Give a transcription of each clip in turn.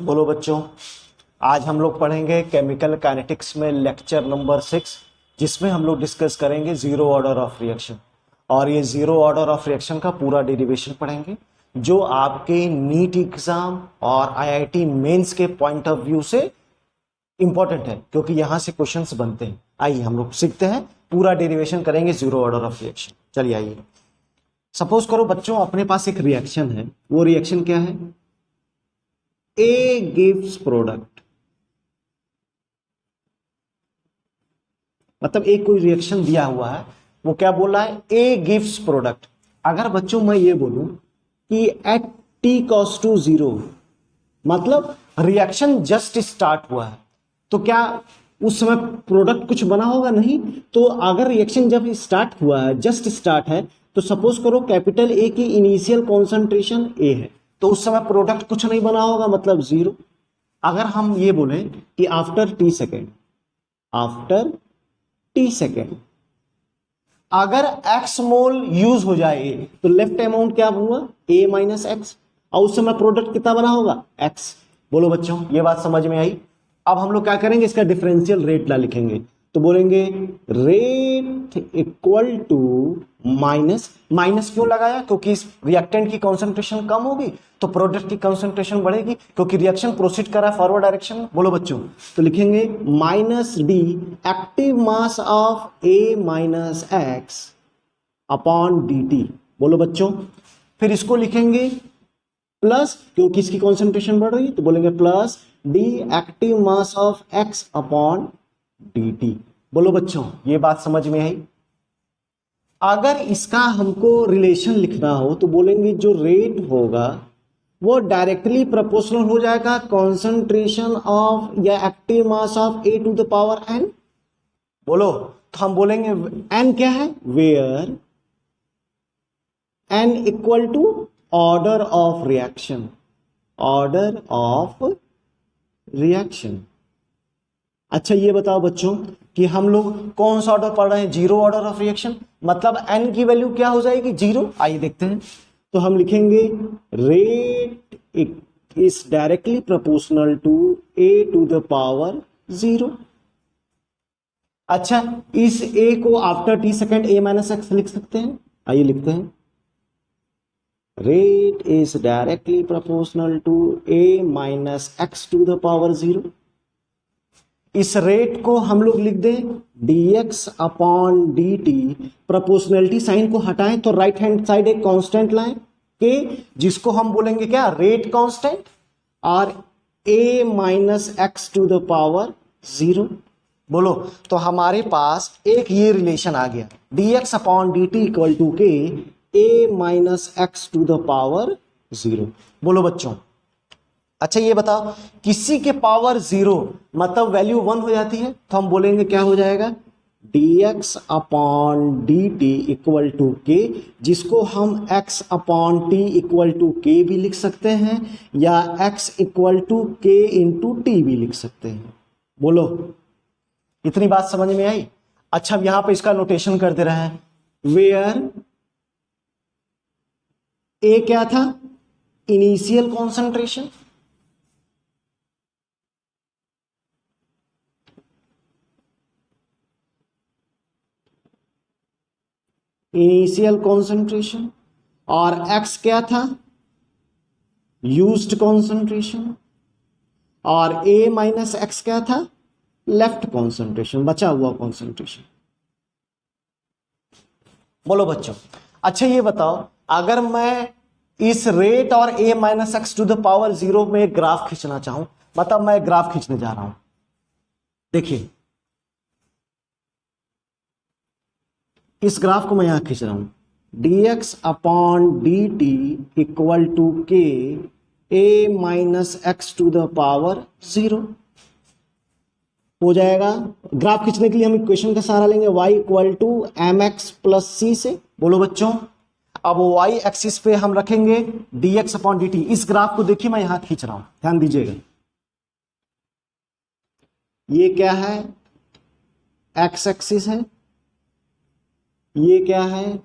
बोलो बच्चों, आज हम लोग पढ़ेंगे केमिकल काइनेटिक्स में लेक्चर नंबर 6, जिसमें हम लोग डिस्कस करेंगे जीरो ऑर्डर ऑफ रिएक्शन। और ये जीरो ऑर्डर ऑफ रिएक्शन का पूरा डेरिवेशन पढ़ेंगे, जो आपके नीट एग्जाम और आईआईटी मेंस के पॉइंट ऑफ व्यू से इंपॉर्टेंट है, क्योंकि यहां से क्वेश्चंस बनते हैं। आइए हम लोग सीखते हैं, पूरा डेरिवेशन करेंगे जीरो ऑर्डर ऑफ रिएक्शन। चलिए आइए, सपोज करो बच्चों अपने पास एक रिएक्शन है। वो रिएक्शन क्या है? A gives प्रोडक्ट, मतलब एक कोई रिएक्शन दिया हुआ है, वो क्या बोला है? A gives product. अगर बच्चों मैं ये बोलूं कि एट t cos टू 0, मतलब रिएक्शन जस्ट स्टार्ट हुआ है, तो क्या उस समय प्रोडक्ट कुछ बना होगा? नहीं। तो अगर रिएक्शन जब स्टार्ट हुआ है, जस्ट स्टार्ट है, तो सपोज करो कैपिटल ए की इनिशियल कॉन्सेंट्रेशन ए है, तो उस समय प्रोडक्ट कुछ नहीं बना होगा, मतलब 0। अगर हम ये बोले कि after t second, after t second अगर एक्स मोल यूज हो जाए तो लेफ्ट अमाउंट क्या हुआ? ए माइनस एक्स, और उस समय प्रोडक्ट कितना बना होगा? एक्स। बोलो बच्चों, ये बात समझ में आई? अब हम लोग क्या करेंगे, इसका डिफरेंशियल रेट ला लिखेंगे। तो बोलेंगे rate equal to minus, minus क्यों लगाया? क्योंकि इस रिएक्टेंट की कॉन्सेंट्रेशन कम होगी तो प्रोडक्ट की कॉन्सेंट्रेशन बढ़ेगी, क्योंकि रिएक्शन प्रोसीड कर रहा है फॉरवर्ड डायरेक्शन में। बोलो बच्चों, तो लिखेंगे minus D active mass of A minus x upon D T. बोलो बच्चों, फिर इसको लिखेंगे प्लस, क्योंकि इसकी कॉन्सेंट्रेशन बढ़ रही है, तो बोलेंगे plus D active mass of x upon D T. बोलो बच्चों, ये बात समझ में आई? अगर इसका हमको रिलेशन लिखना हो तो बोलेंगे जो रेट होगा वो डायरेक्टली प्रोपोर्शनल हो जाएगा कॉन्सेंट्रेशन ऑफ या active mass of A to the power n. बोलो, तो हम बोलेंगे एन क्या है? Where n equal to order of reaction, order of reaction. अच्छा ये बताओ बच्चों कि हम लोग कौन सा ऑर्डर पढ़ रहे हैं? जीरो ऑर्डर ऑफ रिएक्शन, मतलब एन की वैल्यू क्या हो जाएगी? 0। आइए देखते हैं। तो हम लिखेंगे rate is directly proportional to A to the power 0। अच्छा, इस ए को after t second A minus x लिख सकते हैं। आइए लिखते हैं, rate is directly proportional to A minus x to the power 0। इस रेट को हम लोग लिख दें dx upon D t. Proportionality sign को हटाएं तो राइट हैंड साइड एक कांस्टेंट लाएं के, जिसको हम बोलेंगे क्या? रेट कांस्टेंट, और a minus x to the power 0। बोलो, तो हमारे पास एक ये रिलेशन आ गया, dx upon D T equal to k a minus x to the power 0। बोलो बच्चों, अच्छा ये बताओ, किसी के पावर 0 मतलब वैल्यू 1 हो जाती है, तो हम बोलेंगे क्या हो जाएगा? dx upon D T equal to k, जिसको हम x upon t equal to k भी लिख सकते हैं, या x इक्वल टू के इंटू टी भी लिख सकते हैं। बोलो, इतनी बात समझ में आई? अच्छा, अब यहां पे इसका नोटेशन कर दे रहे हैं, वेयर ए क्या था? इनिशियल कॉन्सेंट्रेशन, इनिशियल कॉन्सेंट्रेशन, और x क्या था? यूज्ड कॉन्सेंट्रेशन, और a माइनस एक्स क्या था? लेफ्ट कॉन्सेंट्रेशन, बचा हुआ कॉन्सेंट्रेशन। बोलो बच्चों, अच्छा ये बताओ, अगर मैं इस रेट और a minus x to the power 0 में एक ग्राफ खींचना चाहूं, मतलब मैं ग्राफ खींचने जा रहा हूं, देखिए इस ग्राफ को मैं यहां खींच रहा हूं, dx upon D T equal to K A minus x to the power 0 हो जाएगा। ग्राफ खींचने के लिए हम इक्वेशन का सहारा लेंगे, y equal to M X plus C से। बोलो बच्चों, अब y एक्सिस पे हम रखेंगे dx अपॉन डी टी। इस ग्राफ को देखिए, मैं यहां खींच रहा हूं, ध्यान दीजिएगा। ये क्या है? x एक्सिस है, ये क्या है?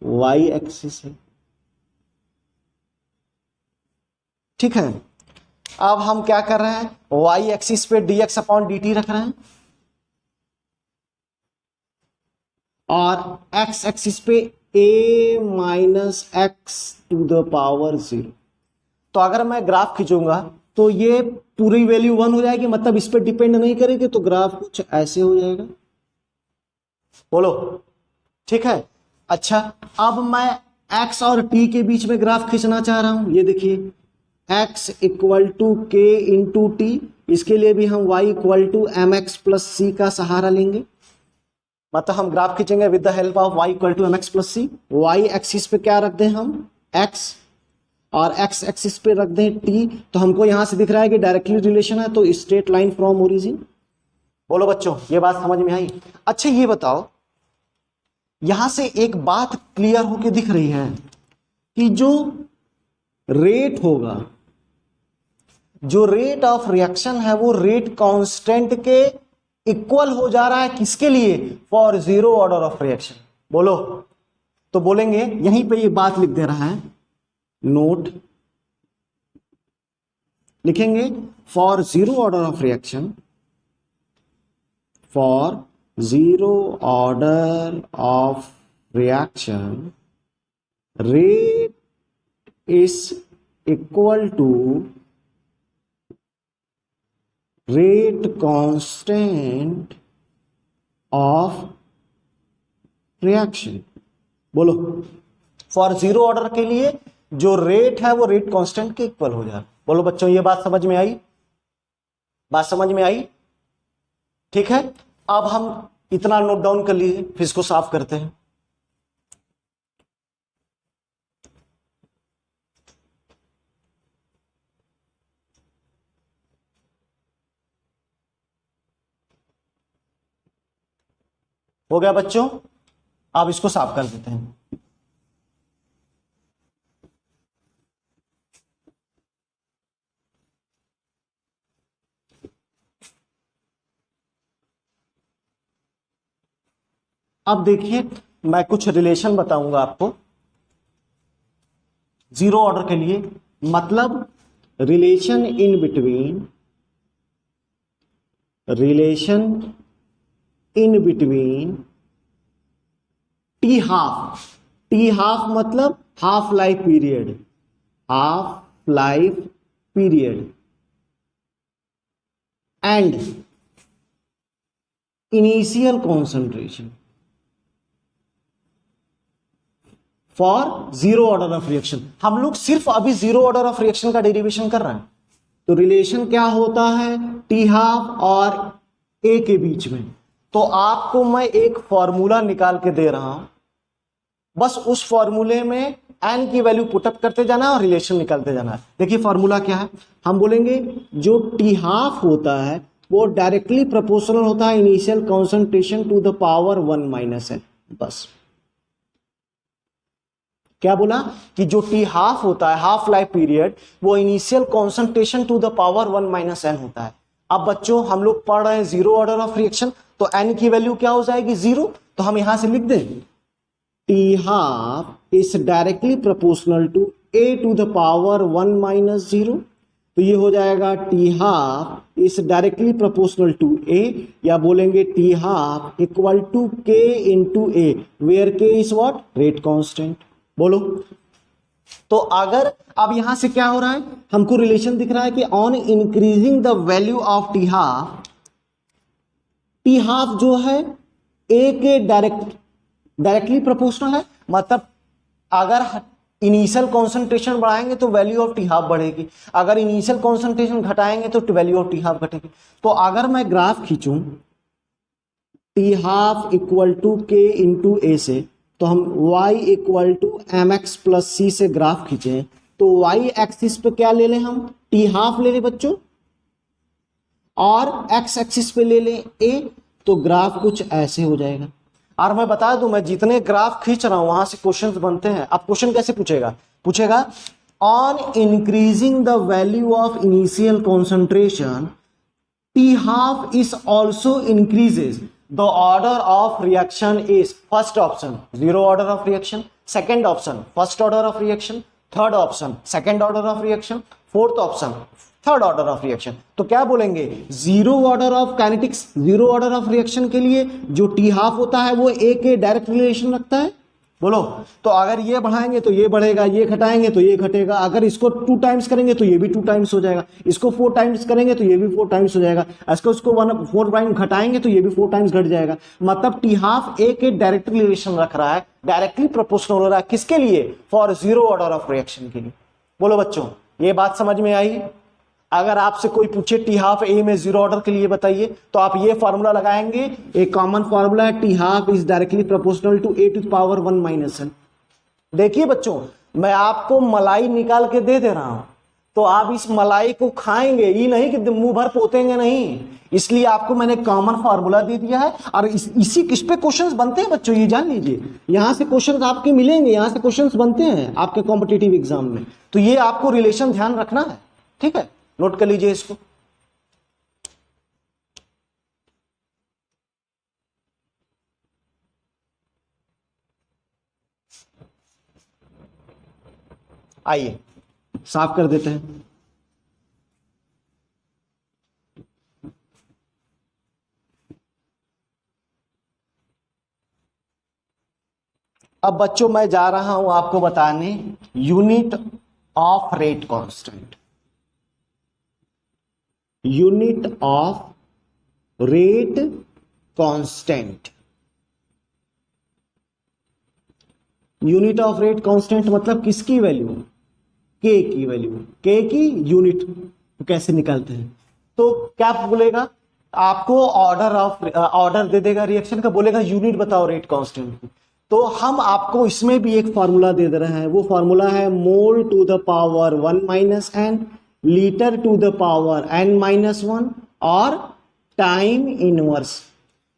y एक्सिस है। ठीक है, अब हम क्या कर रहे हैं, वाई एक्सिस पे dx अपॉन dt रख रहे हैं और x एक्सिस पे a minus x to the power 0। तो अगर मैं ग्राफ खींचूंगा तो ये पूरी वैल्यू 1 हो जाएगी, मतलब इस पे डिपेंड नहीं करेगी, तो ग्राफ कुछ ऐसे हो जाएगा। बोलो ठीक है। अच्छा, अब मैं x और t के बीच में ग्राफ खींचना चाह रहा हूं। ये देखिए x इक्वल टू के इंटू टी, इसके लिए भी हम y equal to M X plus C का सहारा लेंगे, मतलब हम ग्राफ खींचेंगे with the help of y equal to M X plus C. Y axis पे क्या रख दें हम, x, और x एक्सिस पे रख दें t। तो हमको यहां से दिख रहा है कि डायरेक्टली रिलेशन है, तो स्ट्रेट लाइन फ्रॉम ओरिजिन। बोलो बच्चों ये बात समझ में आई। अच्छा ये बताओ, यहां से एक बात क्लियर होके दिख रही है कि जो रेट होगा, जो रेट ऑफ रिएक्शन है वो रेट कांस्टेंट के इक्वल हो जा रहा है। किसके लिए, for zero order of reaction. बोलो, तो बोलेंगे यहीं पे ये बात लिख दे रहा है, नोट लिखेंगे for zero order of reaction, for zero order of reaction, rate is equal to rate constant of reaction। बोलो, फॉर जीरो ऑर्डर के लिए जो रेट है वो रेट कांस्टेंट के इक्वल हो जाए। बोलो बच्चों ये बात समझ में आई, बात समझ में आई, ठीक है। अब हम इतना नोट डाउन कर लीजिए, फिर इसको साफ करते हैं। हो गया बच्चों, अब इसको साफ कर देते हैं। अब देखिए मैं कुछ रिलेशन बताऊंगा आपको जीरो ऑर्डर के लिए, मतलब relation in between T half. T half मतलब half life period, half life period and initial concentration for zero order of reaction. हम लोग सिर्फ अभी जीरो ऑर्डर ऑफ रिएक्शन का डेरिवेशन कर रहे हैं। तो रिलेशन क्या होता है टी हाफ और ए के बीच में। तो आपको मैं एक फॉर्मूला निकाल के दे रहा हूं, बस उस फॉर्मूले में एन की वैल्यू पुटअप करते जाना और रिलेशन निकालते जाना है। देखिए फॉर्मूला क्या है, हम बोलेंगे जो टी हाफ होता है वो डायरेक्टली प्रोपोर्शनल होता है initial concentration to the power 1 minus n. बस क्या बोला कि जो टी हाफ होता है, हाफ लाइफ पीरियड, वो initial concentration to the power 1 minus n होता है। अब बच्चों हम लोग पढ़ रहे हैं जीरो ऑर्डर ऑफ रिएक्शन, तो एन की वैल्यू क्या हो जाएगी, जीरो। तो हम यहां से लिख दें T half is directly proportional to A to the power 1 minus 0। तो ये हो जाएगा T half is directly proportional to A, या बोलेंगे टी हाफ इक्वल टू के into A, where K is what, rate constant. बोलो, तो अगर अब यहां से क्या हो रहा है, हमको रिलेशन दिख रहा है कि on increasing the value of T half जो है ए के डायरेक्टली प्रोपोर्शनल है, मतलब अगर इनिशियल कॉन्सेंट्रेशन बढ़ाएंगे तो वैल्यू ऑफ टी हाफ बढ़ेगी, अगर इनिशियल कॉन्सेंट्रेशन घटाएंगे तो वैल्यू ऑफ टी हाफ घटेगी। तो अगर मैं ग्राफ खींचूं टी हाफ इक्वल टू के इंटू ए से, तो हम y equal to M X plus C से ग्राफ खींचे, तो y एक्सिस पे क्या ले लें हम, टी हाफ ले लें बच्चों, और x एक्सिस पे ले लें a, तो ग्राफ कुछ ऐसे हो जाएगा। और मैं बता दूं, मैं जितने ग्राफ खींच रहा हूं वहां से क्वेश्चंस बनते हैं। अब क्वेश्चन कैसे पूछेगा on increasing the value of initial concentration T half is also increases the order of reaction is, first option zero order of reaction, second option first order of reaction, third option second order of reaction, fourth option third order of reaction. तो क्या बोलेंगे, zero order of kinetics, zero order of reaction के लिए जो t half होता है वो ए के डायरेक्ट रिलेशन रखता है। बोलो, तो अगर ये बढ़ाएंगे तो ये बढ़ेगा, ये घटाएंगे तो ये घटेगा, अगर इसको 2 टाइम्स करेंगे तो ये भी 2 टाइम्स हो जाएगा, इसको 4 टाइम्स करेंगे तो ये भी 4 टाइम्स हो जाएगा, इसको 4 टाइम्स घटाएंगे तो ये भी 4 टाइम्स घट जाएगा। मतलब टी हाफ ए के डायरेक्ट रिलेशन रख रहा है, डायरेक्टली प्रोपोर्शनल हो रहा है, किसके लिए, for zero order of reaction के लिए। बोलो बच्चों, ये बात समझ में आई। अगर आपसे कोई पूछे टी हाफ ए में जीरो ऑर्डर के लिए बताइए, तो आप ये फॉर्मूला लगाएंगे, एक कॉमन फॉर्मूला है, t half is directly proportional to A to the power 1 minus n। देखिए बच्चों, मैं आपको मलाई निकाल के दे रहा हूं, तो आप इस मलाई को खाएंगे, ये नहीं कि मुंह भर पोतेंगे नहीं, इसलिए आपको मैंने कॉमन फॉर्मूला दे दिया है। और इस पे क्वेश्चंस बनते हैं बच्चों, ये जान लीजिए, यहां से क्वेश्चंस आपके मिलेंगे, यहां से क्वेश्चंस बनते हैं आपके कॉम्पिटिटिव एग्जाम में। तो ये आपको रिलेशन ध्यान रखना है, ठीक है, नोट कर लीजिए इसको। आइए साफ कर देते हैं। अब बच्चों मैं जा रहा हूं आपको बताने unit of rate constant, unit of rate constant. Unit of rate constant मतलब किसकी वैल्यू, के की वैल्यू, के की यूनिट कैसे निकालते हैं। तो क्या बोलेगा आपको, ऑर्डर दे देगा रिएक्शन का, बोलेगा यूनिट बताओ रेट कांस्टेंट की। तो हम आपको इसमें भी एक फार्मूला दे रहे हैं, वो फार्मूला है mole to the power 1 minus n, litre to the power n minus 1 और टाइम इनवर्स।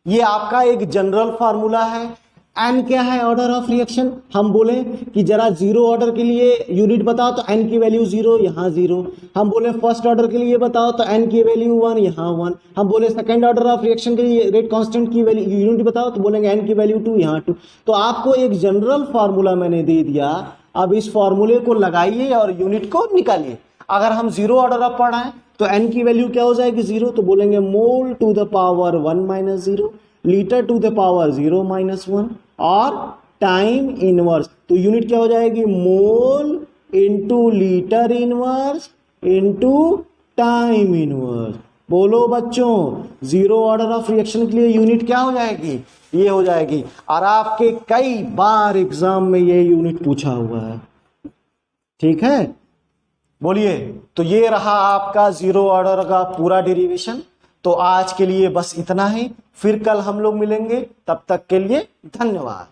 ये आपका एक जनरल फार्मूला है। n क्या है, ऑर्डर ऑफ रिएक्शन। हम बोले कि जरा जीरो ऑर्डर के लिए यूनिट बताओ, तो n की वैल्यू 0, यहाँ 0। हम बोले फर्स्ट ऑर्डर के लिए बताओ, तो n की वैल्यू 1, यहाँ 1। हम बोले सेकंड ऑर्डर ऑफ रिएक्शन के लिए रेट कांस्टेंट की वैल्यू यूनिट बताओ, तो बोलेंगे n की वैल्यू 2, यहाँ 2। तो आपको एक जनरल फार्मूला मैंने दे दिया, अब इस फॉर्मूले को लगाइए और यूनिट को निकालिए। अगर हम जीरो ऑर्डर ऑफ पढ़ रहे हैं तो n की वैल्यू क्या हो जाएगी, 0, तो बोलेंगे mole to the power 1 minus 0, litre to the power 0 minus 1 और टाइम इनवर्स। तो यूनिट क्या हो जाएगी, mole into litre inverse into time inverse. बोलो बच्चों, जीरो ऑर्डर ऑफ रिएक्शन के लिए यूनिट क्या हो जाएगी, ये हो जाएगी। और आपके कई बार एग्जाम में ये यूनिट पूछा हुआ है, ठीक है। बोलिए, तो ये रहा आपका जीरो ऑर्डर का पूरा डेरिवेशन। तो आज के लिए बस इतना ही, फिर कल हम लोग मिलेंगे, तब तक के लिए धन्यवाद।